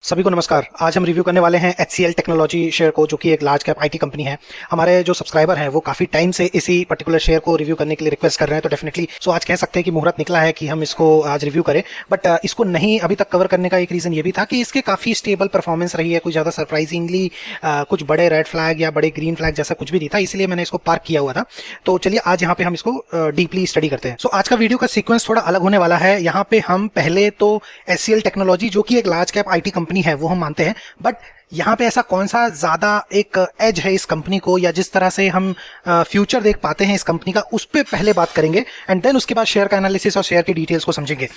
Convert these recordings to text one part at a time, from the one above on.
सभी को नमस्कार। आज हम रिव्यू करने वाले हैं HCL टेक्नोलॉजी शेयर को, जो कि एक लार्ज कैप आईटी कंपनी है। हमारे जो सब्सक्राइबर हैं वो काफी टाइम से इसी पर्टिकुलर शेयर को रिव्यू करने के लिए रिक्वेस्ट कर रहे हैं, तो डेफिनेटली आज कह सकते हैं कि मुहूर्त निकला है कि हम इसको आज रिव्यू करें। बट इसको नहीं अभी तक कवर करने का एक रीजन ये भी था कि इसके काफी स्टेबल परफॉर्मेंस रही है। कुछ ज्यादा सरप्राइजिंगली कुछ बड़े रेड फ्लैग या बड़े ग्रीन फ्लैग जैसा कुछ भी नहीं था, इसलिए मैंने इसको पार्क किया हुआ था। तो चलिए आज यहाँ पे हम इसको डीपली स्टडी करते हैं। आज का वीडियो का सीक्वेंस थोड़ा अलग होने वाला है। यहाँ पे हम पहले तो HCL टेक्नोलॉजी, जो कि एक लार्ज कैप आईटी कंपनी है, वो हम मानते हैं, बट यहां पे ऐसा कौन सा ज्यादा एक एज है इस कंपनी को, या जिस तरह से हम फ्यूचर देख पाते हैं इस कंपनी का, उस पे पहले बात करेंगे एंड देन उसके बाद शेयर का एनालिसिस और शेयर की डिटेल्स को समझेंगे।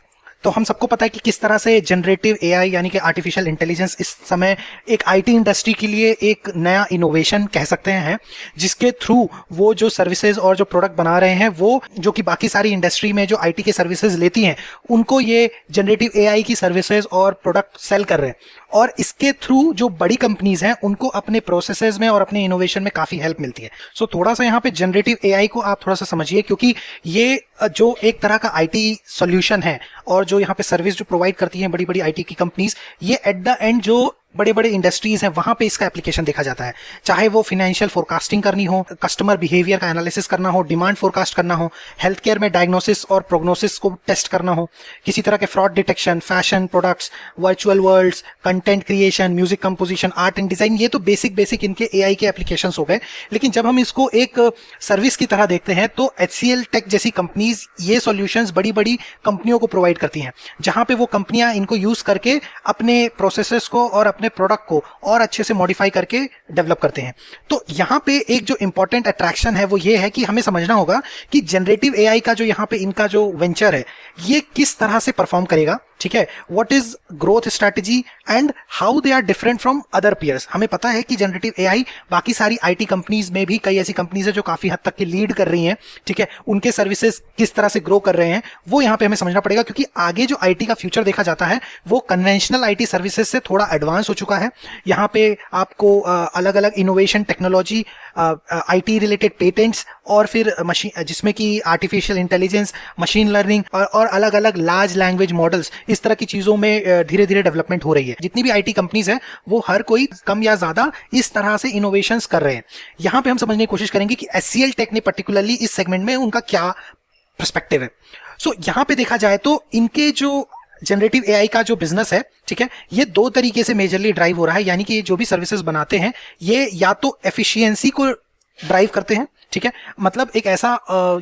तो हम सबको पता है कि किस तरह से जनरेटिव एआई यानी कि आर्टिफिशियल इंटेलिजेंस इस समय एक आईटी इंडस्ट्री के लिए एक नया इनोवेशन कह सकते हैं, जिसके थ्रू वो जो सर्विसेज और जो प्रोडक्ट बना रहे हैं, वो जो कि बाकी सारी इंडस्ट्री में जो आईटी के सर्विसेज लेती हैं, उनको ये जनरेटिव एआई की सर्विसेज और प्रोडक्ट सेल कर रहे हैं। और इसके थ्रू जो बड़ी कंपनीज हैं उनको अपने प्रोसेसेस में और अपने इनोवेशन में काफी हेल्प मिलती है। थोड़ा सा यहाँ पे जनरेटिव एआई को आप थोड़ा सा समझिए, क्योंकि ये जो एक तरह का आईटी सॉल्यूशन है और जो यहाँ पे सर्विस जो प्रोवाइड करती हैं बड़ी बड़ी आईटी की कंपनीज, ये एट द एंड जो बड़े बड़े इंडस्ट्रीज हैं वहां पे इसका एप्लीकेशन देखा जाता है। चाहे वो फाइनेंशियल फोरकास्टिंग करनी हो, कस्टमर बिहेवियर का एनालिसिस करना हो, डिमांड फोरकास्ट करना हो, हेल्थ केयर में डायग्नोसिस और प्रोग्नोसिस को टेस्ट करना हो, किसी तरह के fraud detection, fashion products, virtual worlds, content creation, music composition, art and design, ये तो बेसिक इनके एआई के एप्लीकेशन हो गए। लेकिन जब हम इसको एक सर्विस की तरह देखते हैं तो HCL टेक जैसी कंपनीज ये सॉल्यूशंस बड़ी बड़ी कंपनियों को प्रोवाइड करती हैं, जहां पे वो कंपनियां इनको यूज करके अपने प्रोसेसेस को और अपने प्रोडक्ट को और अच्छे से मॉडिफाई करके डेवलप करते हैं। तो यहां पे एक जो इंपॉर्टेंट अट्रैक्शन है वो ये है कि हमें समझना होगा कि जनरेटिव एआई का जो यहां पे इनका जो वेंचर है, ये किस तरह से परफॉर्म करेगा। ठीक है, what is growth strategy and how they are different from other peers. हमें पता है कि जनरेटिव एआई बाकी सारी आईटी कंपनीज में भी कई ऐसी कंपनीज है जो काफी हद तक की लीड कर रही हैं। ठीक है, उनके सर्विसेज किस तरह से ग्रो कर रहे हैं वो यहां पे हमें समझना पड़ेगा, क्योंकि आगे जो आईटी का फ्यूचर देखा जाता है वो कन्वेंशनल आईटी सर्विसेज से थोड़ा एडवांस हो चुका है। यहाँ पे आपको अलग अलग innovation, technology, IT related patents और फिर मशीन, जिसमें कि आर्टिफिशियल इंटेलिजेंस, मशीन लर्निंग और अलग अलग लार्ज लैंग्वेज मॉडल्स, इस तरह की चीजों में धीरे धीरे डेवलपमेंट हो रही है। जितनी भी आईटी कंपनीज हैं वो हर कोई कम या ज्यादा इस तरह से इनोवेशंस कर रहे हैं। यहां पे हम समझने की कोशिश करेंगे कि HCL टेक ने पर्टिकुलरली इस सेगमेंट में उनका क्या पर्सपेक्टिव है। यहां पे देखा जाए तो इनके जो जनरेटिव एआई का जो बिजनेस है, ठीक है, ये दो तरीके से मेजरली ड्राइव हो रहा है। यानी कि जो भी सर्विसेज बनाते हैं ये या तो एफिशिएंसी को ड्राइव करते हैं, ठीक है, मतलब एक ऐसा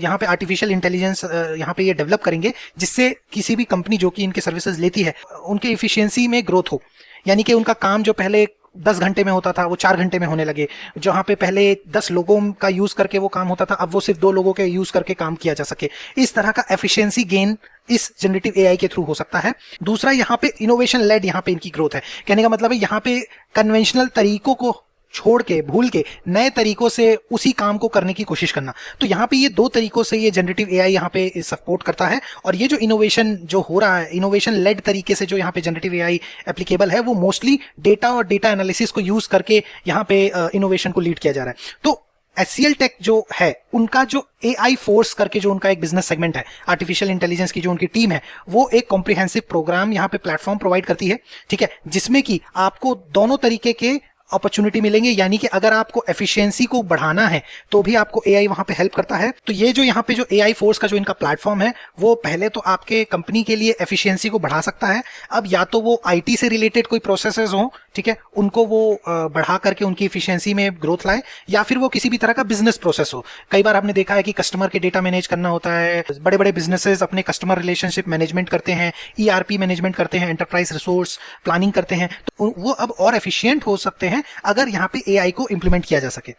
यहाँ पे आर्टिफिशियल इंटेलिजेंस यहाँ पे ये डेवलप करेंगे जिससे किसी भी कंपनी जो कि इनके सर्विसेज लेती है उनके इफिशियंसी में ग्रोथ हो। यानी कि उनका काम जो पहले 10 घंटे में होता था वो 4 घंटे में होने लगे। जहां पे पहले 10 लोगों का यूज करके वो काम होता था, अब वो सिर्फ 2 लोगों के यूज करके काम किया जा सके। इस तरह का एफिशिएंसी गेन इस जनरेटिव एआई के थ्रू हो सकता है। दूसरा, यहाँ पे इनोवेशन लेड यहाँ पे इनकी ग्रोथ है। कहने का मतलब है यहाँ पे कन्वेंशनल तरीकों को छोड़ के, भूल के नए तरीकों से उसी काम को करने की कोशिश करना। तो यहाँ पे ये दो तरीकों से ये जनरेटिव एआई यहाँ पे सपोर्ट करता है। और ये जो इनोवेशन जो हो रहा है, इनोवेशन लेड तरीके से जो यहाँ पे जनरेटिव एआई एप्लीकेबल है, वो मोस्टली डेटा और डेटा एनालिसिस को यूज करके यहाँ पे इनोवेशन को लीड किया जा रहा है। तो HCL टेक जो है, उनका जो AI फोर्स करके जो उनका एक बिजनेस सेगमेंट है, आर्टिफिशियल इंटेलिजेंस की जो उनकी टीम है, वो एक कॉम्प्रिहेंसिव प्रोग्राम यहाँ पे प्लेटफॉर्म प्रोवाइड करती है। ठीक है, जिसमें कि आपको दोनों तरीके के अपॉर्चुनिटी मिलेंगे। यानी कि अगर आपको एफिशिएंसी को बढ़ाना है तो भी आपको एआई वहां पे हेल्प करता है। तो ये जो यहाँ पे जो एआई फोर्स का जो इनका प्लेटफॉर्म है, वो पहले तो आपके कंपनी के लिए एफिशिएंसी को बढ़ा सकता है। अब या तो वो आईटी से रिलेटेड कोई प्रोसेसेस हो, ठीक है, उनको वो बढ़ा करके उनकी एफिशिएंसी में ग्रोथ लाए, या फिर वो किसी भी तरह का बिजनेस प्रोसेस हो। कई बार आपने देखा है कि कस्टमर के डेटा मैनेज करना होता है, बड़े बड़े बिजनेसेस अपने कस्टमर रिलेशनशिप मैनेजमेंट करते हैं, ERP मैनेजमेंट करते हैं, एंटरप्राइज रिसोर्स प्लानिंग करते हैं, तो वो अब और एफिशिएंट हो सकते हैं अगर यहाँ पे एआई को इंप्लीमेंट किया जा सके।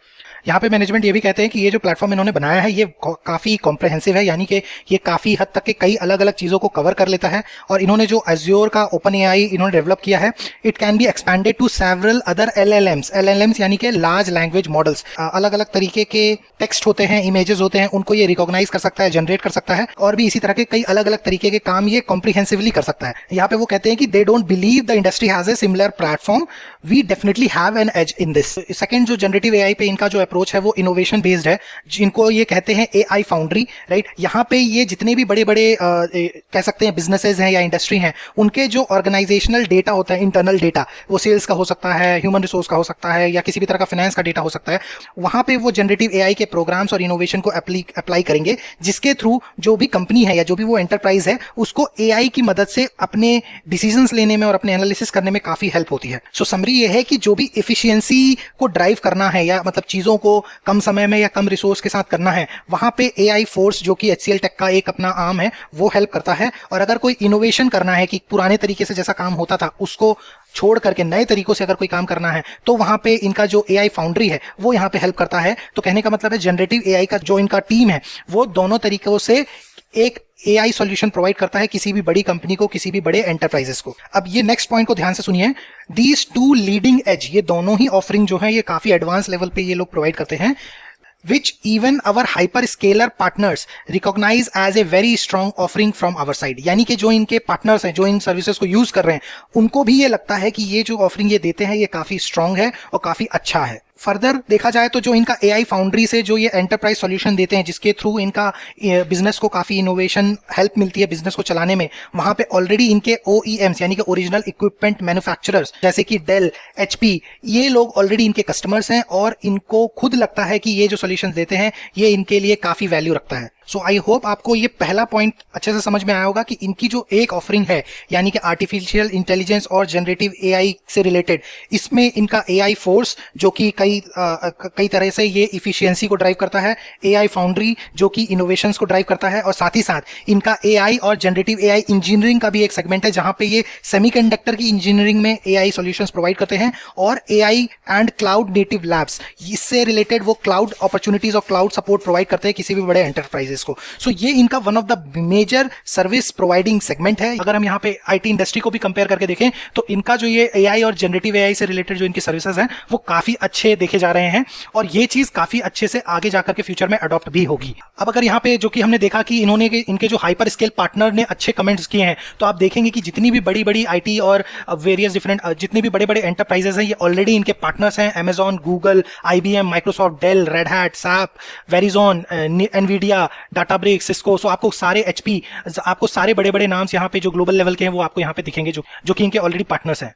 यहाँ पे मैनेजमेंट ये भी कहते हैं कि ये जो प्लेटफॉर्म इन्होंने बनाया है ये काफी कॉम्प्रिहेंसिव है। यानी कि ये काफी हद तक के कई अलग अलग चीजों को कवर कर लेता है। और इन्होंने जो Azure का ओपन एआई इन्होंने डेवलप किया है, it can be expanded to several other LLMs यानी कि लार्ज लैंग्वेज मॉडल्स। अलग अलग तरीके के टेक्स्ट होते हैं, इमेजेस होते हैं, उनको ये रिकॉग्नाइज कर सकता है, जनरेट कर सकता है, और भी इसी तरह के कई अलग अलग तरीके के काम ये कॉम्प्रिहेंसिवली कर सकता है। यहाँ पे वो कहते हैं कि they don't believe the industry has a similar platform, we definitely have an edge in this. Second, जो जनरेटिव एआई पे इनका जो अप्रोच है वो इनोवेशन बेस्ड है, जिनको ये कहते हैं AI फाउंड्री, राइट। यहाँ पे ये जितने भी बड़े बड़े कह सकते हैं बिजनेसेस हैं या इंडस्ट्री हैं, उनके जो ऑर्गेनाइजेशनल डेटा होता है, इंटरनल डेटा, वो सेल्स का हो सकता है, ह्यूमन रिसोर्स का हो सकता है, या किसी भी तरह का फाइनेंस का डेटा हो सकता है, वहां पे वो जनरेटिव AI के प्रोग्राम्स और इनोवेशन को अप्लाई करेंगे, जिसके थ्रू जो भी कंपनी है या जो भी वो एंटरप्राइज है उसको AI की मदद से अपने डिसीजंस लेने में और अपने एनालिसिस करने में काफी हेल्प होती है। सो समरी ये है कि जो भी एफिशिएंसी को ड्राइव करना है या मतलब चीजों को कम समय में या कम रिसोर्स के साथ करना है, वहां पे AI फोर्स जो कि HCL टेक का एक अपना आर्म है वो हेल्प करता है। और अगर कोई इनोवेशन करना है कि पुराने तरीके से जैसा काम होता था उसको छोड़ करके नए तरीकों से अगर कोई काम करना है, तो वहां पे इनका जो AI फाउंड्री है वो यहाँ पे हेल्प करता है। तो कहने का मतलब है जनरेटिव AI का जो इनका टीम है वो दोनों तरीकों से एक AI सॉल्यूशन प्रोवाइड करता है किसी भी बड़ी कंपनी को, किसी भी बड़े एंटरप्राइजेस को। अब ये नेक्स्ट पॉइंट को ध्यान से सुनिए, दीज टू लीडिंग एज, ये दोनों ही ऑफरिंग जो है ये काफी एडवांस लेवल पे ये लोग प्रोवाइड करते हैं, which even our hyperscaler partners recognize as a very strong offering from our side। यानी कि जो इनके पार्टनर्स हैं, जो इन सर्विसेज को यूज कर रहे हैं, उनको भी ये लगता है कि ये जो ऑफरिंग ये देते हैं ये काफी स्ट्रांग है और काफी अच्छा है। फर्दर देखा जाए तो जो इनका AI फाउंड्री से जो ये एंटरप्राइज सॉल्यूशन देते हैं, जिसके थ्रू इनका बिजनेस को काफी इनोवेशन हेल्प मिलती है बिजनेस को चलाने में, वहां पे ऑलरेडी इनके OEMs यानी कि ओरिजिनल इक्विपमेंट मैन्युफैक्चरर्स जैसे कि डेल, HP, ये लोग ऑलरेडी इनके कस्टमर्स हैं और इनको खुद लगता है कि ये जो सॉल्यूशन देते हैं ये इनके लिए काफी वैल्यू रखता है। सो आई होप आपको ये पहला पॉइंट अच्छे से समझ में आया होगा कि इनकी जो एक ऑफरिंग है यानी कि आर्टिफिशियल इंटेलिजेंस और जनरेटिव AI से रिलेटेड, इसमें इनका AI फोर्स जो कि कई तरह से ये इफिशियंसी को ड्राइव करता है, AI फाउंड्री जो कि इनोवेशंस को ड्राइव करता है, और साथ ही साथ इनका AI और जनरेटिव AI इंजीनियरिंग का भी एक सेगमेंट है जहां पे ये सेमीकंडक्टर की इंजीनियरिंग में AI सॉल्यूशंस प्रोवाइड करते हैं, और AI and cloud native labs, इससे रिलेटेड वो क्लाउड अपॉर्चुनिटीज और क्लाउड सपोर्ट प्रोवाइड करते हैं किसी भी बड़े एंटरप्राइजेस को। सो ये इनका one of the major service providing segment है। अगर हम यहाँ पे IT इंडस्ट्री को भी कंपेयर करके देखें तो इनका जो ये AI और जनरेटिव AI से रिलेटेड जो इनकी सर्विसेज हैं वो काफी अच्छे देखे जा रहे हैं, और ये चीज काफी अच्छे से आगे जाकर के फ्यूचर में अडॉप्ट भी होगी। अब अगर यहाँ पे जो कि हमने देखा कि इनके जो हाइपर स्केल पार्टनर ने अच्छे कमेंट्स किए हैं, तो आप देखेंगे कि जितनी भी बड़ी बड़ी IT और वेरियस डिफरेंट जितने भी बड़े बड़े एंटरप्राइजेस हैं ये ऑलरेडी इनके पार्टनर्स हैं। Amazon, Google, IBM, Microsoft, Dell, Red Hat, SAP, Verizon, Nvidia, Databricks, Cisco, so आपको सारे HP, आपको सारे बड़े बड़े नाम्स यहाँ पे जो ग्लोबल लेवल के हैं वो आपको यहाँ पे दिखेंगे जो कि इनके ऑलरेडी पार्टनर्स हैं।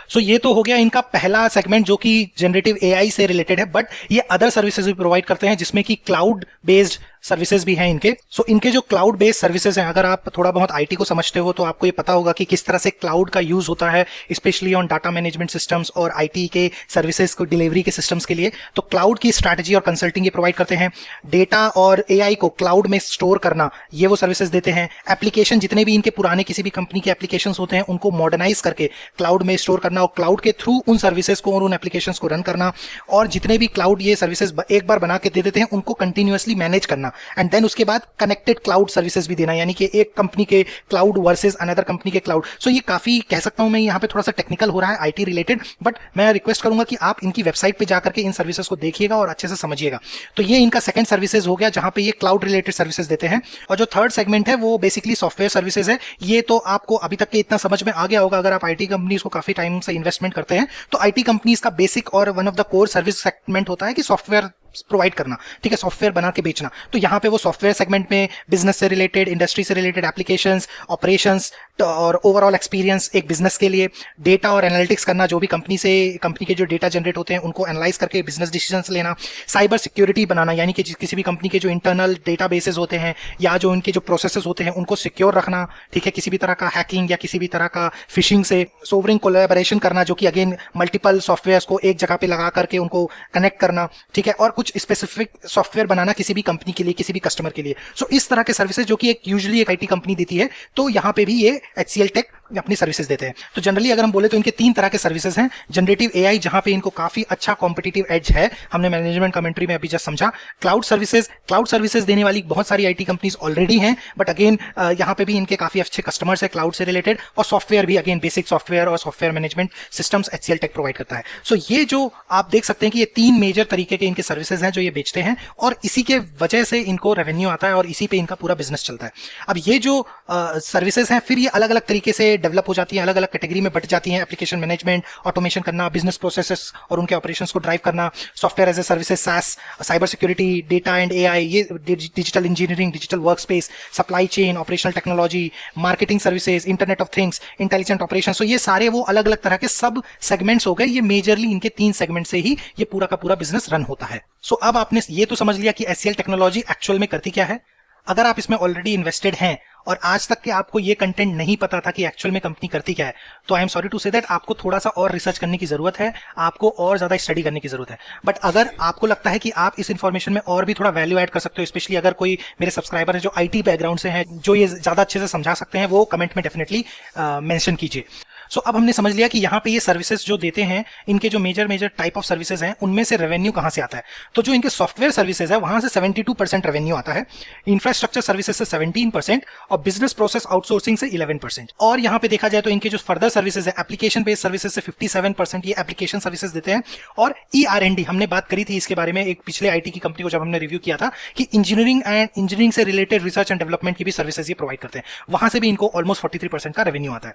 सो ये तो हो गया इनका पहला सेगमेंट जो कि जनरेटिव AI से रिलेटेड है, बट ये अदर सर्विसेज भी प्रोवाइड करते हैं जिसमें कि क्लाउड बेस्ड सर्विसेज भी हैं इनके। सो इनके जो क्लाउड बेस्ड सर्विसेज हैं, अगर आप थोड़ा बहुत IT को समझते हो तो आपको ये पता होगा कि किस तरह से क्लाउड का यूज होता है, specially on data management systems और IT के सर्विसेज को डिलीवरी के सिस्टम्स के लिए। तो क्लाउड की स्ट्रैटेजी और कंसल्टिंग ये प्रोवाइड करते हैं। डेटा और AI को क्लाउड में स्टोर करना, ये वो सर्विसेज देते हैं। एप्लीकेशन, जितने भी इनके पुराने किसी भी कंपनी के एप्लीकेशंस होते हैं उनको मॉडर्नाइज करके क्लाउड में स्टोर करना और क्लाउड के थ्रू उन सर्विसेज को और उन एप्लीकेशंस को रन करना, और जितने भी क्लाउड ये सर्विसेज एक बार बना के दे देते हैं उनको कंटिन्यूअसली मैनेज करना, एंड देन उसके बाद कनेक्टेड क्लाउड सर्विसेज भी देना, यानी कि एक कंपनी के क्लाउड वर्सेस अनदर कंपनी के क्लाउड। सो ये काफी कह सकता हूं मैं यहाँ पे थोड़ा सा टेक्निकल हो रहा है IT रिलेटेड, बट मैं रिक्वेस्ट करूंगा कि आप इनकी वेबसाइट पे जाकर के इन सर्विसेज को देखिएगा और अच्छे से समझिएगा। तो ये इनका सेकंड सर्विसेज हो गया जहां पे ये क्लाउड रिलेटेड सर्विसेज देते हैं, और जो थर्ड सेगमेंट है वो बेसिकली सॉफ्टवेयर सर्विसेज है। ये तो आपको अभी तक के इतना समझ में आ गया होगा अगर आप IT कंपनीज को काफी टाइम से इन्वेस्टमेंट करते हैं। तो IT कंपनीज का बेसिक और one of the core service segment होता है कि सॉफ्टवेयर प्रोवाइड करना, ठीक है, सॉफ्टवेयर बना के बेचना। तो यहाँ पे वो सॉफ्टवेयर सेगमेंट में बिजनेस से रिलेटेड, इंडस्ट्री से रिलेटेड एप्लीकेशंस, ऑपरेशंस और ओवरऑल एक्सपीरियंस एक बिजनेस के लिए, डेटा और एनालिटिक्स करना, जो भी कंपनी के जो डेटा जनरेट होते हैं उनको एनालाइज करके बिजनेस डिसीजंस लेना, साइबर सिक्योरिटी बनाना, यानी कि किसी भी कंपनी के जो इंटरनल डेटाबेसेस होते हैं या जो उनके जो प्रोसेसेस होते हैं उनको सिक्योर रखना, ठीक है, किसी भी तरह का हैकिंग या किसी भी तरह का फिशिंग से, सोवरिंग कोलैबोरेशन करना, जो कि अगेन मल्टीपल सॉफ्टवेयर्स को एक जगह पे लगा करके उनको कनेक्ट करना, ठीक है, और कुछ स्पेसिफिक सॉफ्टवेयर बनाना किसी भी कंपनी के लिए, किसी भी कस्टमर के लिए। सो इस तरह के सर्विसेज जो कि एक यूजुअली एक IT कंपनी देती है, तो यहाँ पे भी ये HCL टेक अपनी सर्विसेज देते हैं। तो जनरली अगर हम बोले तो इनके 3 तरह के सर्विसेज हैं। जनरेटिव AI जहां पे इनको काफी अच्छा कॉम्पिटिटिव एज है, हमने मैनेजमेंट कमेंट्री में अभी जस्ट समझा। क्लाउड सर्विसेज देने वाली बहुत सारी IT कंपनीज ऑलरेडी हैं, बट अगेन यहाँ पे भी इनके काफी अच्छे कस्टमर्स है क्लाउड से रिलेटेड, और सॉफ्टवेयर भी अगेन बेसिक सॉफ्टवेयर और software management systems HCL tech provide करता है। सो ये जो आप देख सकते हैं कि ये 3 मेजर तरीके के इनके सर्विसेज हैं जो ये बेचते हैं, और इसी के वजह से इनको रेवेन्यू आता है और इसी पे इनका पूरा बिजनेस चलता है। अब ये जो सर्विसेज हैं फिर ये अलग अलग तरीके से डेवलप हो जाती हैं, अलग अलग कैटेगरी में बट जाती हैं। एप्लीकेशन मैनेजमेंट, ऑटोमेशन करना, बिजनेस प्रोसेसेस और उनके ऑपरेशंस को ड्राइव करना, software as a services, SaaS, cyber security, data and AI, ये digital engineering, digital workspace, supply chain, operational technology, marketing services, internet of things, intelligent operation. तो ये सारे वो अलग अलग तरह के सब सेगमेंट्स हो गए। ये मेजरली इनके 3 सेगमेंट से ही ये पूरा का पूरा बिजनेस रन होता है। सो अब आपने ये तो समझ लिया कि HCL टेक्नोलॉजी एक्चुअल में करती क्या है। अगर आप इसमें ऑलरेडी इन्वेस्टेड हैं और आज तक के आपको ये कंटेंट नहीं पता था कि एक्चुअल में कंपनी करती क्या है, तो I am sorry to say that आपको थोड़ा सा और रिसर्च करने की जरूरत है, आपको और ज्यादा स्टडी करने की जरूरत है। बट अगर आपको लगता है कि आप इस इन्फॉर्मेशन में और भी थोड़ा वैल्यू ऐड कर सकते हो, स्पेशली अगर कोई मेरे सब्सक्राइबर है जो IT बैकग्राउंड से हैं, जो ये ज्यादा अच्छे से समझा सकते हैं, वो कमेंट में डेफिनेटली मेंशन कीजिए। सो अब हमने समझ लिया कि यहाँ पे ये सर्विसेज जो देते हैं, इनके जो मेजर टाइप ऑफ सर्विसेज हैं, उनमें से रेवेन्यू कहाँ से आता है। तो जो इनके सॉफ्टवेयर सर्विसेज है वहां से 72% रेवेन्यू आता है, इंफ्रास्ट्रक्चर सर्विसेज से 17% और बिजनेस प्रोसेस आउटसोर्सिंग से 11%। और यहाँ पे देखा जाए तो इनके जो फर्दर सर्विसेज है, एप्लीकेशन बेस्ड सर्विसेज से 57% ये एप्लीकेशन सर्विसेज देते हैं। और ER&D हमने बात करी थी इसके बारे में एक पिछले IT की कंपनी को जब हमने रिव्यू किया था कि इंजीनियरिंग से रिलेटेड रिसर्च एंड डेवलपमेंट की भी सर्विसेज ये प्रोवाइड करते हैं, वहां से भी इनको ऑलमोस्ट 43% का रेवेन्यू आता है।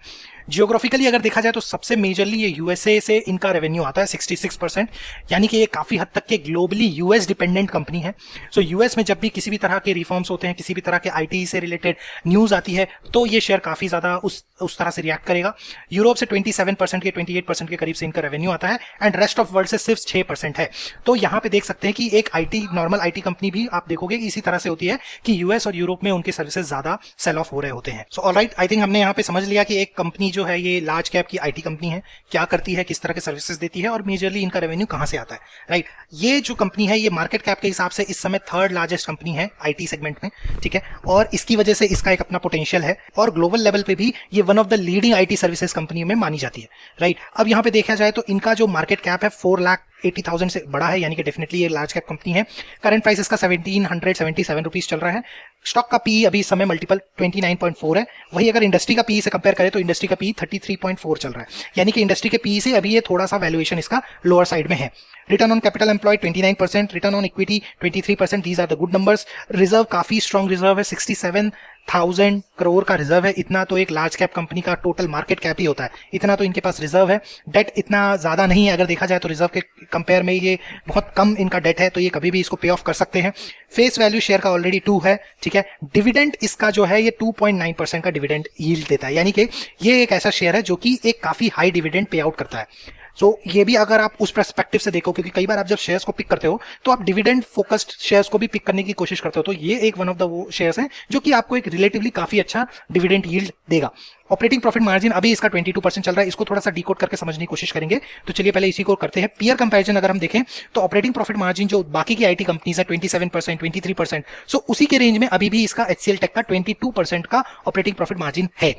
जियोग्राफिकली अगर देखा जाए तो सबसे मेजरली ये USA से इनका रेवेन्यू आता है 66%, यानी कि ये काफी हद तक के ग्लोबली US डिपेंडेंट कंपनी है। सो US में जब भी किसी भी तरह के रिफॉर्म्स होते हैं, किसी भी तरह के IT से रिलेटेड न्यूज आती है, तो ये शेयर काफी ज्यादा उस तरह से रिएक्ट करेगा। यूरोप से 27% के 28% के करीब से इनका रेवेन्यू आता है एंड रेस्ट ऑफ वर्ल्ड से सिर्फ 6% है। तो यहाँ पे देख सकते हैं कि एक नॉर्मल IT कंपनी भी आप देखोगे इसी तरह से होती है कि US और यूरोप में उनके सर्विसेज ज्यादा सेल ऑफ हो रहे होते हैं। सो ऑलराइट, आई थिंक हमने यहाँ पे समझ लिया कि एक कंपनी जो है ये लार्ज कैप की IT कंपनी है, क्या करती है, किस तरह के सर्विसेज देती है और मेजरली इनका रेवेन्यू कहां से आता है, राइट। ये जो कंपनी है ये मार्केट कैप के हिसाब से इस समय 3rd लार्जेस्ट कंपनी है IT सेगमेंट में, ठीक है। और इसकी वजह से इसका एक अपना पोटेंशियल है और ग्लोबल लेवल पे भी ये one of the leading IT services company में मानी जाती है, राइट। अब यहाँ पे देखा जाए तो इनका जो मार्केट कैप है 4,80,000 से बड़ा है, यानी कि डेफिनेटली ये लार्ज कैप कंपनी है। करंट प्राइस इसका 1777 रुपीज चल रहा है। स्टॉक का पी अभी इस समय मल्टीपल 29.4 है। वही अगर इंडस्ट्री का पी से कंपेयर करें तो इंडस्ट्री का पी 33.4 चल रहा है, यानी कि इंडस्ट्री के पी से अभी ये थोड़ा सा वैल्यूएशन इसका लोअर साइड में है। Return on capital employed 29%, return on equity 23%, these are the good numbers. Reserve काफी स्ट्रॉन्ग रिजर्व है, 67,000 करोड़ का रिजर्व है। इतना तो एक लार्ज कैप कंपनी का टोटल मार्केट कैप ही होता है, इतना तो इनके पास रिजर्व है। डेट इतना ज्यादा नहीं है, अगर देखा जाए तो रिजर्व के कंपेयर में ये बहुत कम इनका डेट है, तो ये कभी भी इसको पे ऑफ कर सकते हैं। फेस वैल्यू शेयर का ऑलरेडी 2 है, ठीक है। डिविडेंड इसका जो है ये 2.9% का डिविडेंड यील्ड देता है, यानी कि ये एक ऐसा शेयर है जो कि एक काफी हाई डिविडेंड पे आउट करता है। सो ये भी अगर आप उस पर्सपेक्टिव से देखो, क्योंकि कई बार आप जब शेयर्स को पिक करते हो तो आप डिविडेंड फोकस्ड शेयर्स को भी पिक करने की कोशिश करते हो, तो ये एक वन ऑफ द वो शेयर्स हैं जो कि आपको एक रिलेटिवली काफी अच्छा डिविडेंड यील्ड देगा। ऑपरेटिंग प्रॉफिट मार्जिन अभी इसका 22% चल रहा है, इसको थोड़ा सा डिकोड करके समझने की कोशिश करेंगे। तो चलिए पहले इसी को करते हैं। पीयर कंपैरिजन अगर हम देखें तो ऑपरेटिंग प्रॉफिट मार्जिन जो बाकी की IT कंपनीज है 27%, 23%, सो उसी के रेंज में अभी भी इसका HCL टेक का 22% का ऑपरेटिंग प्रॉफिट मार्जिन है।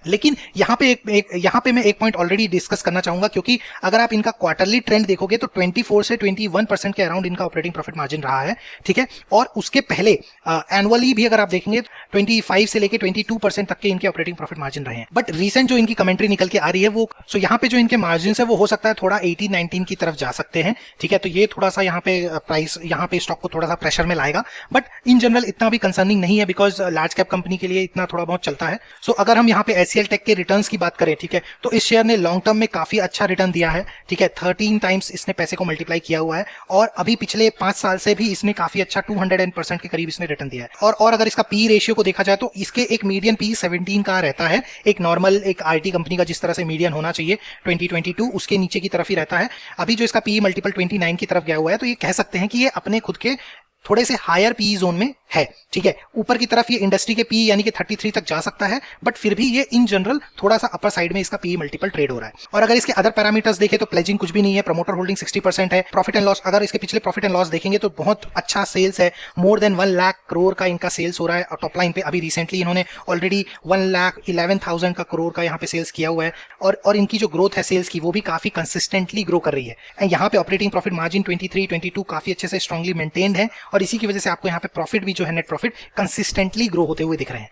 लेकिन यहाँ पे मैं एक पॉइंट ऑलरेडी डिस्कस करना चाहूंगा, क्योंकि अगर आप इनका क्वार्टरली ट्रेंड देखोगे तो 24 से 21% के अराउंड इनका ऑपरेटिंग प्रॉफिट मार्जिन रहा है, ठीक है। और उसके पहले एनुअली भी अगर आप देखेंगे 25 से लेके 22% तक के इनके ऑपरेटिंग प्रॉफिट मार्जिन रहे हैं। बट रीसेंट जो इनकी कमेंट्री निकल के आ रही है वो यहाँ पे जो इनके मार्जिन है वो हो सकता है थोड़ा 18-19 की तरफ जा सकते हैं, ठीक है। तो ये थोड़ा सा यहाँ पे प्राइस, यहाँ पे स्टॉक को थोड़ा सा प्रेशर में लाएगा, बट इन जनरल इतना भी कंसर्निंग नहीं है, बिकॉज लार्ज कैप कंपनी के लिए इतना थोड़ा बहुत चलता है। सो अगर हम यहाँ पे HCL टेक के रिटर्न्स की बात करें, ठीक है, तो इस शेयर ने लॉन्ग टर्म में काफी अच्छा रिटर्न दिया है, ठीक है। 13 टाइम्स इसने पैसे को मल्टीप्लाई किया हुआ है और अभी पिछले 5 साल से भी इसने काफी अच्छा 200% के करीब इसने रिटर्न दिया है। और अगर इसका पी रेशियो को देखा जाए तो इसके एक मीडियन पी 17 का रहता है, एक नॉर्मल एक IT कंपनी का जिस तरह से मीडियन होना चाहिए 2022 उसके नीचे की तरफ ही रहता है। अभी जो इसका पी मल्टीपल 29 की तरफ गया हुआ है, तो ये कह सकते हैं कि ये अपने खुद के थोड़े से हायर पी जोन में है, ठीक है। ऊपर की तरफ ये इंडस्ट्री के पी यानी कि 33 तक जा सकता है, बट फिर भी ये इन जनरल थोड़ा सा अपर साइड में इसका पी मल्टीपल ट्रेड हो रहा है। और अगर इसके अदर पैरामीटर्स देखें तो प्लेजिंग कुछ भी नहीं है, प्रमोटर होल्डिंग 60% है। प्रॉफिट एंड लॉस, अगर इसके पिछले प्रॉफिट एंड लॉस देखेंगे तो बहुत अच्छा सेल्स है, मोर देन 1 लाख करोड़ का इनका सेल्स हो रहा है। और टॉप लाइन पे अभी रिसेंटली इन्होंने ऑलरेडी 1,11,000 का करोड़ का यहाँ पे सेल्स किया हुआ है। और इनकी जो ग्रोथ है सेल्स की वो भी काफी कंसिस्टेंटली ग्रो कर रही है। एंड यहाँ पे ऑपरेटिंग प्रॉफिट मार्जिन 23-22 काफी अच्छे से स्ट्रांगली मेंटेन्ड है और इसी की वजह से आपको यहाँ पे प्रॉफिट भी जो है नेट प्रॉफिट कंसिस्टेंटली ग्रो होते हुए दिख रहे हैं।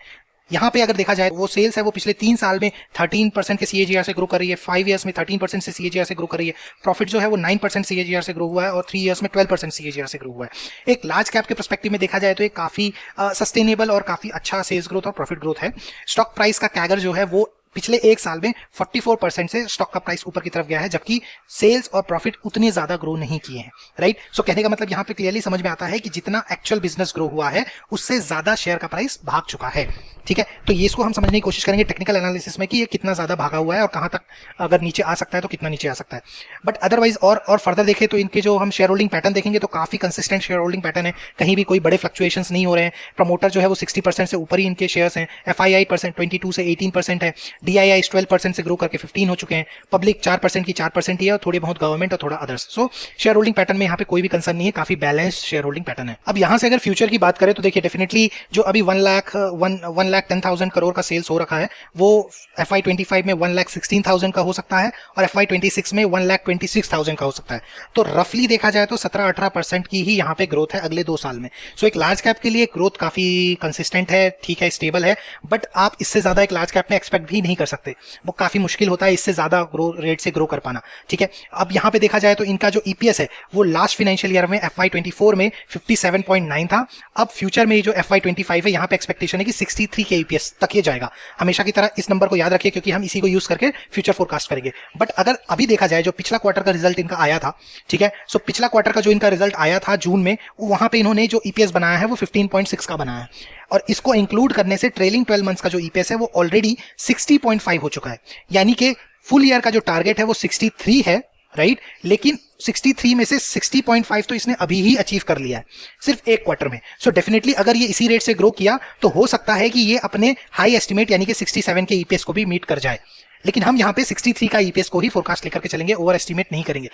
यहाँ पे अगर देखा जाए वो सेल्स है वो पिछले 3 साल में 13% के CAGR से ग्रो कर रही है, 5 ईयर्स में 13% से CAGR से ग्रो कर रही है, प्रॉफिट जो है वो 9% CAGR से ग्रो हुआ है और 3 ईयर्स में 12% CAGR से ग्रो हुआ है। एक लार्ज कैप के पर्सपेक्टिव में देखा जाए तो एक काफी सस्टेनेबल और काफी अच्छा सेल्स ग्रोथ और प्रॉफिट ग्रोथ है। स्टॉक प्राइस का कैगर जो है वो पिछले एक साल में 44% से स्टॉक का प्राइस ऊपर की तरफ गया है, जबकि सेल्स और प्रॉफिट उतने ज्यादा ग्रो नहीं किए हैं, राइट। सो कहने का मतलब यहाँ पे क्लियरली समझ में आता है कि जितना एक्चुअल बिजनेस ग्रो हुआ है उससे ज्यादा शेयर का प्राइस भाग चुका है, ठीक है। तो ये इसको हम समझने की कोशिश करेंगे टेक्निकल एनालिसिस में कि ये कितना ज्यादा भागा हुआ है और कहां तक अगर नीचे आ सकता है तो कितना नीचे आ सकता है। बट अदरवाइज और फर्दर देखें तो इनके जो हम शेयर होल्डिंग पैटर्न देखेंगे तो काफी कंसिस्टेंट शेयर होल्डिंग पैटर्न है, कहीं भी कोई बड़े फ्लक्चुएशंस नहीं हो रहे हैं। प्रमोटर जो है वो 60% से ऊपर ही इनके शेयर्स हैं, FII 22 से 18% है, DII 12% से ग्रो करके 15 हो चुके हैं, पब्लिक 4% की 4% ही है और थोड़े बहुत गवर्नमेंट और थोड़ा अदर्स। सो शेयर होल्डिंग पैटर्न में यहाँ पे कोई भी कंसर्न नहीं है, काफी बैलेंस शेयर होल्डिंग पैटर्न है। अब यहाँ से अगर फ्यूचर की बात करें तो देखिए डेफिनेटली जो अभी 1,10,000 करोड़ का सेल्स हो रखा है वो FY25 में 1,16,000 का हो सकता है और FY26 में 1,26,000 का हो सकता है। तो रफली देखा जाए तो 17-18% की ही यहाँ पे ग्रोथ है अगले 2 साल में। सो एक लार्ज कैप के लिए ग्रोथ काफी कंसिस्टेंट है, ठीक है, स्टेबल है, बट आप इससे ज्यादा एक लार्ज कैप में एक्सपेक्ट भी नहीं कर सकते, वो काफी मुश्किल होता है इससे ज्यादा ग्रो रेट से ग्रो कर पाना, ठीक है। अब यहाँ पे देखा जाए तो इनका जो EPS है वो लास्ट फाइनेंशियल ईयर में FY24 में 57.9 था। अब फ्यूचर में जो FY25 है यहाँ पे एक्सपेक्टेशन है कि 63 के EPS तक ये जाएगा। हमेशा की तरह इस नंबर को याद रखिए क्योंकि हम इसी को यूज करके फ्यूचर फोरकास्ट करेंगे। बट अगर अभी देखा जाए जो पिछला क्वार्टर का रिजल्ट इनका आया था, ठीक है, सो पिछला क्वार्टर का जो इनका रिजल्ट आया था जून में, वहां पे इन्होंने जो EPS बनाया है वो 15.6 का बनाया है और इसको इंक्लूड करने से ट्रेलिंग 12 मंथ्स का जो EPS है वो ऑलरेडी 60.5 हो चुका है। यानी कि फुल ईयर का जो टारगेट है वो 63 है, राइट, लेकिन 63 में से 60.5 तो इसने अभी ही अचीव कर लिया है सिर्फ एक क्वार्टर में। सो डेफिनेटली अगर ये इसी रेट से ग्रो किया तो हो सकता है कि ये अपने हाई एस्टिमेट यानी कि 67 के EPS को भी मीट कर जाए, लेकिन हम यहाँ पे 63 का EPS को ही फोरकास्ट लेकर के चलेंगे, ओवर एस्टिमेट नहीं करेंगे।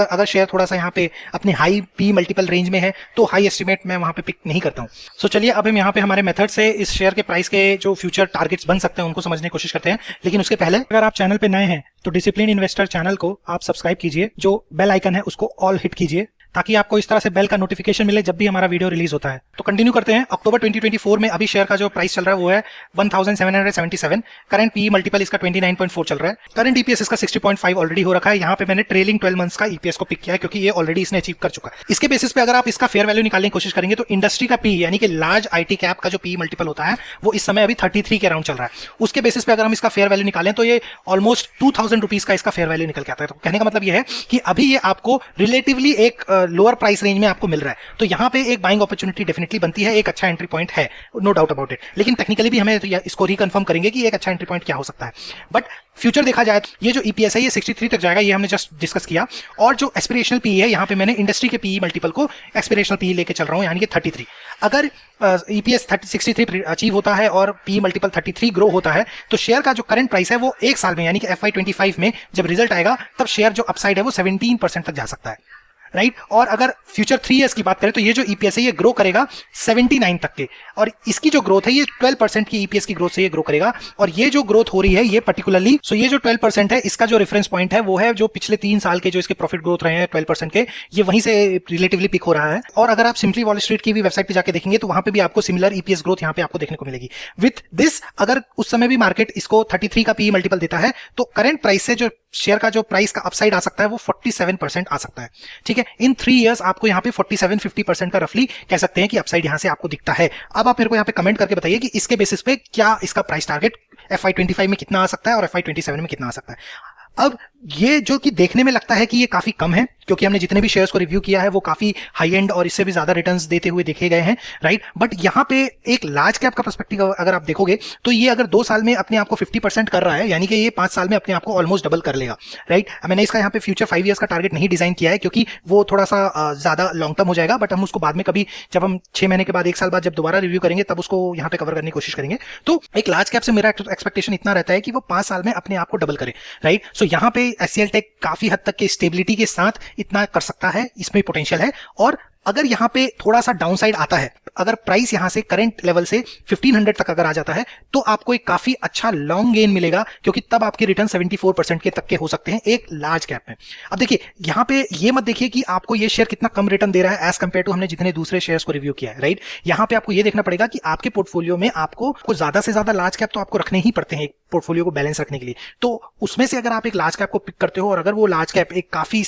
अगर शेयर थोड़ा सा यहाँ पे अपने हाई P मल्टीपल रेंज में है तो हाई एस्टिमेट मैं वहां पे पिक नहीं करता हूँ। सो चलिए अब हम यहाँ पे हमारे मेथड से इस शेयर के प्राइस के जो फ्यूचर टारगेट्स बन सकते हैं उनको समझने की कोशिश करते हैं। लेकिन उसके पहले अगर आप चैनल पे नए हैं तो डिसिप्लिन इन्वेस्टर चैनल को आप सब्सक्राइब कीजिए, जो बेल आइकन है उसको ऑल हिट कीजिए ताकि आपको इस तरह से बेल का नोटिफिकेशन मिले जब भी हमारा वीडियो रिलीज होता है। तो कंटिन्यू करते हैं। अक्टूबर 2024 में अभी शेयर का जो प्राइस चल रहा है वो है 1777। करंट PE मल्टीपल इसका 29.4 चल रहा है। करंट EPS इसका 60.5 ऑलरेडी हो रखा है। यहाँ पे मैंने ट्रेलिंग 12 मंथ्स का EPS को पिक किया है क्योंकि ये ऑलरेडी इसने अचीव कर चुका है। इसके बेसिस पे अगर आप इसका फेयर वैल्यू निकालने की कोशिश करेंगे तो इंडस्ट्री का PE यानी कि लार्ज IT कैप का जो PE मल्टीपल होता है वो इस समय अभी 33 के अराउंड चल रहा है। उसके बेसिस पे अगर हम इसका फेयर वैल्यू निकालें तो ये ऑलमोस्ट 2000 रुपीज का इसका फेयर वैल्यू निकल के आता है। तो कहने का मतलब ये है कि अभी ये आपको रिलेटिवली एक लोअर प्राइस रेंज में आपको मिल रहा है, तो यहाँ पे एक बाइंग अपॉर्चुनिटी डेफिनेटली बनती है, एक अच्छा एंट्री पॉइंट है, नो डाउट अबाउट इट। लेकिन टेक्निकली भी हमें इसको रिकन्फर्म करेंगे कि एक अच्छा एंट्री पॉइंट क्या हो सकता है। बट फ्यूचर देखा जाए तो ये जो EPS है ये 63 तक जाएगा, ये हमने जस्ट डिस्कस किया। और जो एस्पिरेशनल PE है यहाँ पे मैंने इंडस्ट्री के PE मल्टीपल को एस्पिरेशनल PE लेके चल रहा हूँ, यानी कि 33। अगर EPS 63 अचीव होता है और PE मल्टीपल 33 ग्रो होता है तो शेयर का जो करंट प्राइस है वो एक साल में यानी कि FY25 में जब रिजल्ट आएगा तब शेयर जो अपसाइड है वो 17% तक जा सकता है, राइट। और अगर फ्यूचर 3 इयर्स की बात करें तो ये जो EPS है ये ग्रो करेगा 79 तक के, और इसकी जो ग्रोथ है ये 12% की EPS की ग्रोथ से ये ग्रो करेगा। और ये जो ग्रोथ हो रही है ये पर्टिकुलरली ये जो 12% है इसका जो रेफरेंस पॉइंट है वो है जो पिछले 3 साल के जो इसके प्रॉफिट ग्रोथ रहे हैं 12% के, ये वहीं से रिलेटिवली पिक हो रहा है। और अगर आप सिंपली वॉल स्ट्रीट की भी वेबसाइट पे जाके देखेंगे तो वहां पे भी आपको सिमिलर EPS ग्रोथ यहाँ पे आपको देखने को मिलेगी। विथ दिस अगर उस समय भी मार्केट इसको 33 का PE मल्टीपल देता है तो करंट प्राइस से जो शेयर का जो प्राइस का अपसाइड आ सकता है वो 47% आ सकता है, ठीक है। इन 3 इयर्स आपको यहाँ पे 47-50% का रफली कह सकते हैं कि अपसाइड यहाँ से आपको दिखता है। अब आप मेरे को यहाँ पे कमेंट करके बताइए कि इसके बेसिस पे क्या इसका प्राइस टारगेट FY25 में कितना आ सकता है और FY27 में कितना आ सकता है। अब ये जो कि देखने में लगता है कि ये काफी कम है क्योंकि हमने जितने भी शेयर्स को रिव्यू किया है वो काफी हाई एंड और इससे भी ज्यादा रिटर्न्स देते हुए देखे गए हैं, राइट। बट यहाँ पे एक लार्ज कैप का पर्सपेक्टिव अगर आप देखोगे तो ये अगर 2 साल में अपने आप को 50% कर रहा है यानी कि ये 5 साल में अपने आप को ऑलमोस्ट डबल कर लेगा, राइट। मैंने इसका यहाँ पे फ्यूचर 5 इयर्स का टारगेट नहीं डिजाइन किया है क्योंकि वो थोड़ा सा ज्यादा लॉन्ग टर्म हो जाएगा, बट हम उसको बाद में कभी जब हम 6 महीने के बाद 1 साल बाद जब दोबारा रिव्यू करेंगे तब उसको यहाँ पे कवर करने की कोशिश करेंगे। तो एक लार्ज कैप से मेरा एक्सपेक्टेशन इतना रहता है कि वो 5 साल में अपने आप को डबल करे, राइट। सो यहाँ पे HCL टेक काफी हद तक के स्टेबिलिटी के साथ इतना कर सकता है, इसमें पोटेंशियल है। और अगर यहाँ पे थोड़ा सा डाउनसाइड आता है, अगर प्राइस यहाँ से करंट लेवल से 1500 तक अगर आ जाता है तो आपको एक काफी अच्छा लॉन्ग गेन मिलेगा, क्योंकि तब आपके रिटर्न 74% के तक के हो सकते हैं एक लार्ज कैप में। अब देखिए यहाँ पे ये मत देखिए कि आपको ये शेयर कितना कम रिटर्न दे रहा है एज कंपेयर टू हमने जितने दूसरे शेयर्स को रिव्यू किया है, राइट। यहाँ पे आपको ये देखना पड़ेगा कि आपके पोर्टफोलियो में आपको ज्यादा से ज्यादा लार्ज कैप तो आपको रखने ही पड़ते हैं पोर्टफोलियो को बैलेंस रखने के लिए। तो उसमें से अगर आप एक लार्ज कैप को पिक करते हो और अगर वो लार्ज कैप एक काफी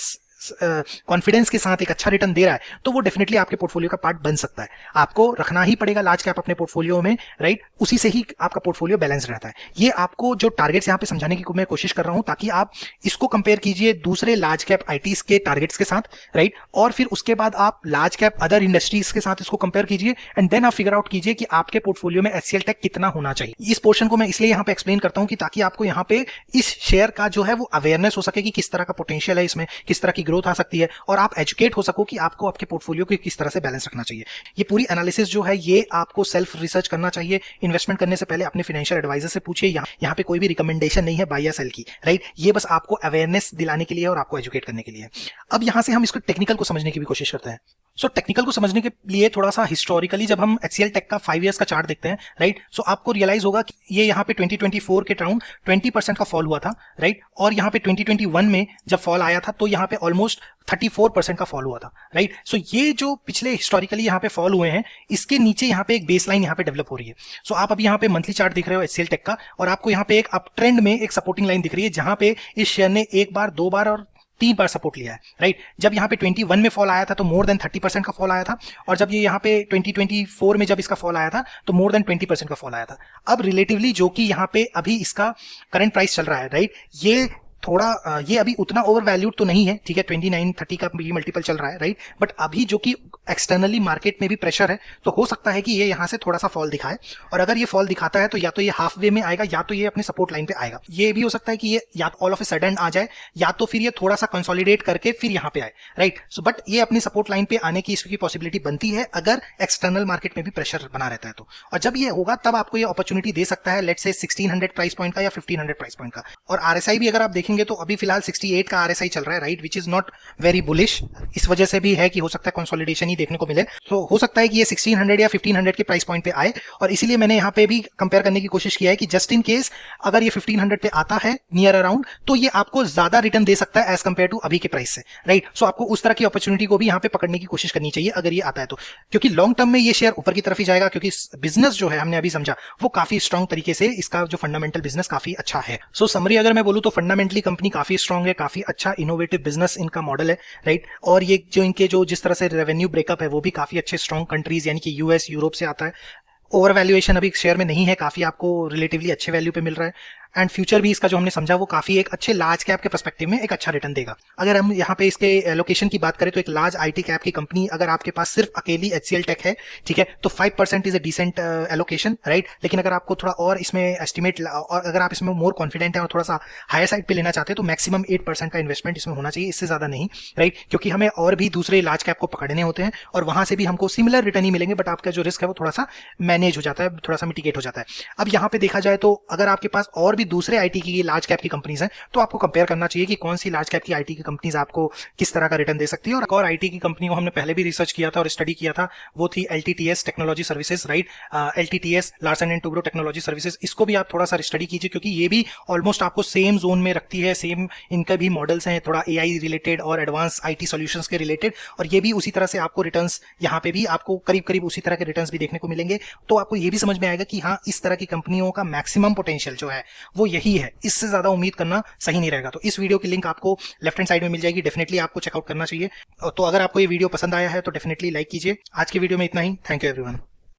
कॉन्फिडेंस के साथ एक अच्छा रिटर्न दे रहा है तो वो डेफिनेटली आपके पोर्टफोलियो का पार्ट बन सकता है। आपको रखना ही पड़ेगा लार्ज कैप अपने पोर्टफोलियो में, राइट। उसी से ही आपका पोर्टफोलियो बैलेंस रहता है। ये आपको जो टारगेट्स यहाँ पे समझाने की मैं कोशिश कर रहा हूं ताकि आप इसको कंपेयर कीजिए दूसरे लार्ज कैप आईटीज के टारगेट्स के साथ, राइट। और फिर उसके बाद आप लार्ज कैप अदर इंडस्ट्रीज के साथ इसको कंपेयर कीजिए एंड देन आप फिगर आउट कीजिए कि आपके पोर्टफोलियो में एचसीएल टेक कितना होना चाहिए। इस पोर्शन को मैं इसलिए यहाँ पे एक्सप्लेन करता हूं कि ताकि आपको यहाँ पे इस शेयर का जो है वो अवेयरनेस हो सके कि किस तरह का पोटेंशियल है इसमें, किस तरह की ग्रोथ आ सकती है, और आप एजुकेट हो सको कि आपको आपके पोर्टफोलियो को किस तरह से बैलेंस रखना चाहिए। ये पूरी एनालिसिस जो है ये आपको सेल्फ रिसर्च करना चाहिए। इन्वेस्टमेंट करने से पहले अपने फाइनेंशियल एडवाइजर से पूछिए। यहाँ पे कोई भी रिकमेंडेशन नहीं है बाय या सेल की, राइट। ये बस आपको अवेयरनेस दिलाने के लिए और आपको एजुकेट करने के लिए। अब यहाँ से हम इसको टेक्निकल को समझने की भी कोशिश करते हैं। सो टेक्निकल को समझने के लिए थोड़ा सा हिस्टोरिकली जब हम एचसीएल टेक का 5 इयर्स का चार्ट देखते हैं, राइट, सो आपको रियलाइज होगा कि ये यहाँ पे 2024 के अराउंड 20% का फॉल हुआ था, राइट। और यहाँ पे 2021 में जब फॉल आया था तो यहाँ पे ऑलमोस्ट 34% का फॉल हुआ था, राइट। सो ये जो पिछले हिस्टोरिकली यहाँ पे फॉल हुए हैं इसके नीचे यहाँ पे एक बेस लाइन यहाँ पे डेवलप हो रही है। सो आप अभी यहाँ पे मंथली चार्ट दिख रहे हो एचसीएल टेक का, और आपको यहाँ पे एक अप ट्रेंड में एक सपोर्टिंग लाइन दिख रही है जहां पे इस शेयर ने एक बार, दो बार और 3 बार सपोर्ट लिया है, राइट। जब यहाँ पे 21 में फॉल आया था तो मोर देन 30% का फॉल आया था, और जब ये यहाँ पे 2024 में जब इसका फॉल आया था तो मोर देन 20% का फॉल आया था। अब रिलेटिवली जो कि यहाँ पे अभी इसका करंट प्राइस चल रहा है, राइट, ये थोड़ा ये अभी उतना ओवर वैल्यूड तो नहीं है, ठीक है, 29-30 का भी मल्टीपल चल रहा है, राइट। बट अभी जो कि एक्सटर्नली मार्केट में भी प्रेशर है तो हो सकता है कि ये यहाँ से थोड़ा सा फॉल दिखाए, और अगर ये फॉल दिखाता है तो या तो ये हाफ वे में आएगा या तो ये अपने सपोर्ट लाइन पे आएगा। ये भी हो सकता है कि ये या ऑल ऑफ ए सडन आ जाए या तो फिर ये थोड़ा सा कंसोलिडेट करके फिर यहाँ पे आए, राइट। सो बट ये अपनी सपोर्ट लाइन पे आने की इसकी पॉसिबिलिटी बनती है अगर एक्सटर्नल मार्केट में भी प्रेशर बना रहता है तो। और जब ये होगा तब आपको ये अपॉर्चुनिटी दे सकता है लेट्स से 1600 प्राइस पॉइंट का या 1500 प्राइस पॉइंट का। और आरएसआई भी अगर आप देखेंगे तो अभी फिलहाल 68 का आरएसआई चल रहा है, right, which is not very bullish. इस वजह से भी है कि हो सकता है कंसोलिडेशन ही देखने को मिले। तो हो सकता है कि ये 1600 या 1500 के प्राइस पॉइंट पे आए, और इसीलिए मैंने यहाँ पे भी कंपेयर करने की कोशिश किया है कि जस्ट इन केस अगर ये 1500 पे आता है नियर अराउंड तो ये आपको ज्यादा रिटर्न दे सकता है एज कंपेयर टू अभी के प्राइस से, राइट। सो आपको उस तरह की अपॉर्चुनिटी को भी यहाँ पे पकड़ने की कोशिश करनी चाहिए अगर ये आता है तो, क्योंकि लॉन्ग टर्म में ये शेयर ऊपर की तरफ ही जाएगा, क्योंकि बिजनेस जो है हमने अभी समझा वो काफी स्ट्रॉन्ग तरीके से, इसका जो फंडामेंटल बिजनेस काफी अच्छा है। सो समरी अगर मैं बोलूं तो फंडामेंटली कंपनी काफी स्ट्रॉन्ग है, काफी अच्छा इनोवेटिव बिजनेस इनका मॉडल है, राइट। और ये जो इनके जो जिस तरह से रेवेन्यू ब्रेकअप है वो भी काफी अच्छे स्ट्रॉन्ग कंट्रीज यानी कि यूएस, यूरोप से आता है। ओवर वैल्यूएशन अभी शेयर में नहीं है, काफी आपको रिलेटिवली अच्छे वैल्यू पे मिल रहा है, एंड फ्यूचर भी इसका जो हमने समझा वो काफी एक अच्छे लार्ज कैप के पर्सपेक्टिव में एक अच्छा रिटर्न देगा। अगर हम यहाँ पे इसके एलोकेशन की बात करें तो एक लार्ज आईटी कैप की कंपनी अगर आपके पास सिर्फ अकेली एचसीएल टेक है, ठीक है, तो 5% is a decent allocation, right. लेकिन अगर आपको थोड़ा और इसमें एस्टिमेट और अगर आप इसमें मोर कॉन्फिडेंट है और थोड़ा सा हायर साइड पे लेना चाहते हैं तो मैक्सिमम 8% का इन्वेस्टमेंट इसमें होना चाहिए, इससे ज्यादा नहीं, राइट। क्योंकि हमें और भी दूसरे लार्ज कैप को पकड़ने होते हैं और वहां से भी हमको सिमिलर रिटर्न ही मिलेंगे, बट आपका जो रिस्क है वो थोड़ा सा मैनेज हो जाता है, थोड़ा सा मिटिगेट हो जाता है। अब यहाँ पे देखा जाए तो अगर आपके पास और भी दूसरे आईटी की लार्ज कैप की कंपनीज हैं तो आपको कंपेयर करना चाहिए कि कौन सी लार्ज कैप की आईटी की कंपनीज आपको किस तरह का रिटर्न दे सकती है। और आईटी की कंपनी को हमने पहले भी रिसर्च किया था और स्टडी किया था, वो थी LTTS technology services, right. LTTS Larsen and Toubro technology services, इसको भी आप थोड़ा सा स्टडी कीजिए क्योंकि ये भी ऑलमोस्ट आपको सेम जोन में रखती है, सेम इनका भी मॉडल्स हैं, थोड़ा एआई रिलेटेड और एडवांस आईटी सॉल्यूशंस के रिलेटेड, और ये भी उसी तरह से आपको रिटर्न्स यहाँ पे भी आपको करीब करीब उसी तरह के रिटर्न्स भी देखने को मिलेंगे। तो आपको ये भी समझ में आएगा कि हाँ, इस तरह की कंपनियों का मैक्सिमम पोटेंशियल जो है वो यही है, इससे ज्यादा उम्मीद करना सही नहीं रहेगा। तो इस वीडियो की लिंक आपको लेफ्ट हैंड साइड में मिल जाएगी, डेफिनेटली आपको चेकआउट करना चाहिए। तो अगर आपको ये वीडियो पसंद आया है तो डेफिनेटली लाइक कीजिए। आज की वीडियो में इतना ही, थैंक यू एवरीवन।